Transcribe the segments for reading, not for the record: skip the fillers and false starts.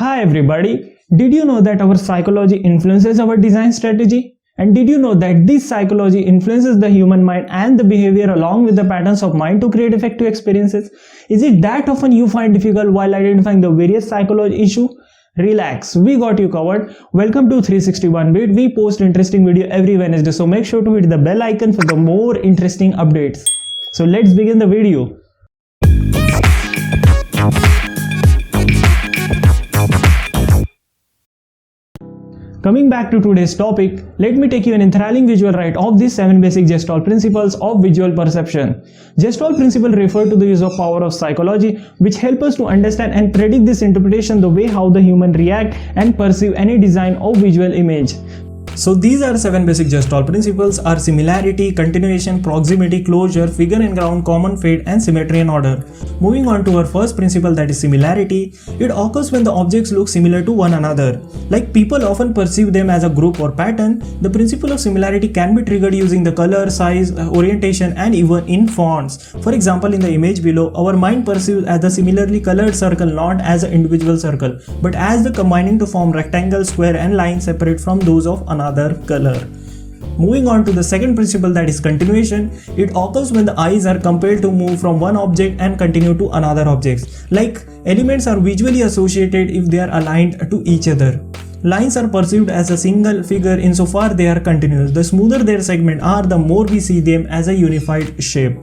Hi everybody, did you know that our psychology influences our design strategy? And did you know that this psychology influences the human mind and the behavior along with the patterns of mind to create effective experiences? Is it that often you find difficult while identifying the various psychology issue? Relax, we got you covered. Welcome to 361-bit. We post interesting video every Wednesday, so make sure to hit the bell icon for the more interesting updates. So let's begin the video. Coming back to today's topic, let me take you an enthralling visual ride of these 7 basic Gestalt principles of visual perception. Gestalt principles refer to the use of power of psychology, which help us to understand and predict this interpretation the way how the human react and perceive any design or visual image. So these are 7 basic Gestalt principles are similarity, continuation, proximity, closure, figure and ground, common fate and symmetry and order. Moving on to our first principle, that is similarity. It occurs when the objects look similar to one another. Like people often perceive them as a group or pattern, the principle of similarity can be triggered using the color, size, orientation and even in fonts. For example, in the image below, our mind perceives as a similarly colored circle not as an individual circle, but as the combining to form rectangle, square and line separate from those of another color. Moving on to the second principle, that is continuation. It occurs when the eyes are compelled to move from one object and continue to another object. Like elements are visually associated if they are aligned to each other. Lines are perceived as a single figure insofar they are continuous. The smoother their segments are, the more we see them as a unified shape.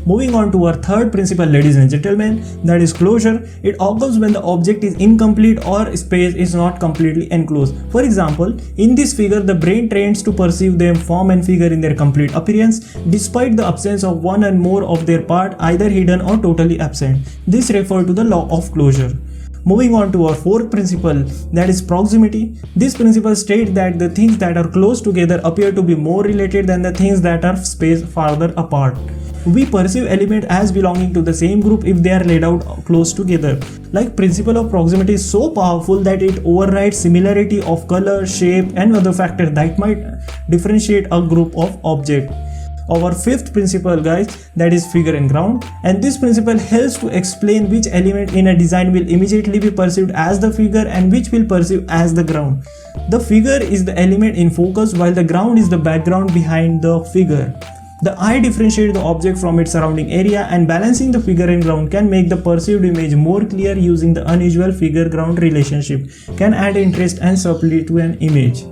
Moving on to our third principle, ladies and gentlemen, that is closure. It occurs when the object is incomplete or space is not completely enclosed. For example, in this figure, the brain trains to perceive them form and figure in their complete appearance, despite the absence of one and more of their part, either hidden or totally absent. This refers to the law of closure. Moving on to our fourth principle, that is proximity. This principle states that the things that are close together appear to be more related than the things that are spaced farther apart. We perceive elements as belonging to the same group if they are laid out close together. Like principle of proximity is so powerful that it overrides similarity of color, shape and other factors that might differentiate a group of objects. Our fifth principle, guys, that is figure and ground, and this principle helps to explain which element in a design will immediately be perceived as the figure and which will perceive as the ground. The figure is the element in focus while the ground is the background behind the figure. The eye differentiates the object from its surrounding area, and balancing the figure and ground can make the perceived image more clear. Using the unusual figure-ground relationship can add interest and subtlety to an image.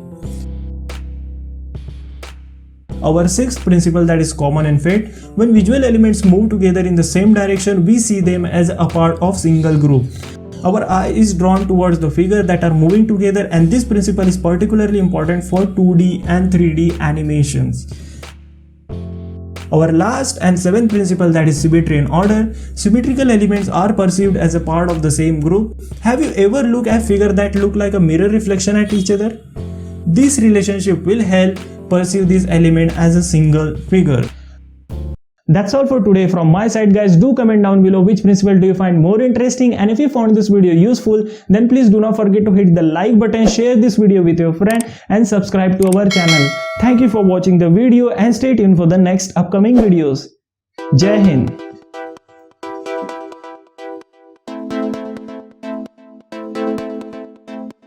Our sixth principle, that is common and fate. When visual elements move together in the same direction, we see them as a part of single group. Our eye is drawn towards the figures that are moving together, and this principle is particularly important for 2D and 3D animations. Our last and seventh principle, that is symmetry and order. Symmetrical elements are perceived as a part of the same group. Have you ever looked at figures that look like a mirror reflection at each other? This relationship will help perceive this element as a single figure. That's all for today from my side, guys. Do comment down below which principle do you find more interesting, and if you found this video useful, then please do not forget to hit the like button, share this video with your friend and subscribe to our channel. Thank you for watching the video and stay tuned for the next upcoming videos. Jai Hind.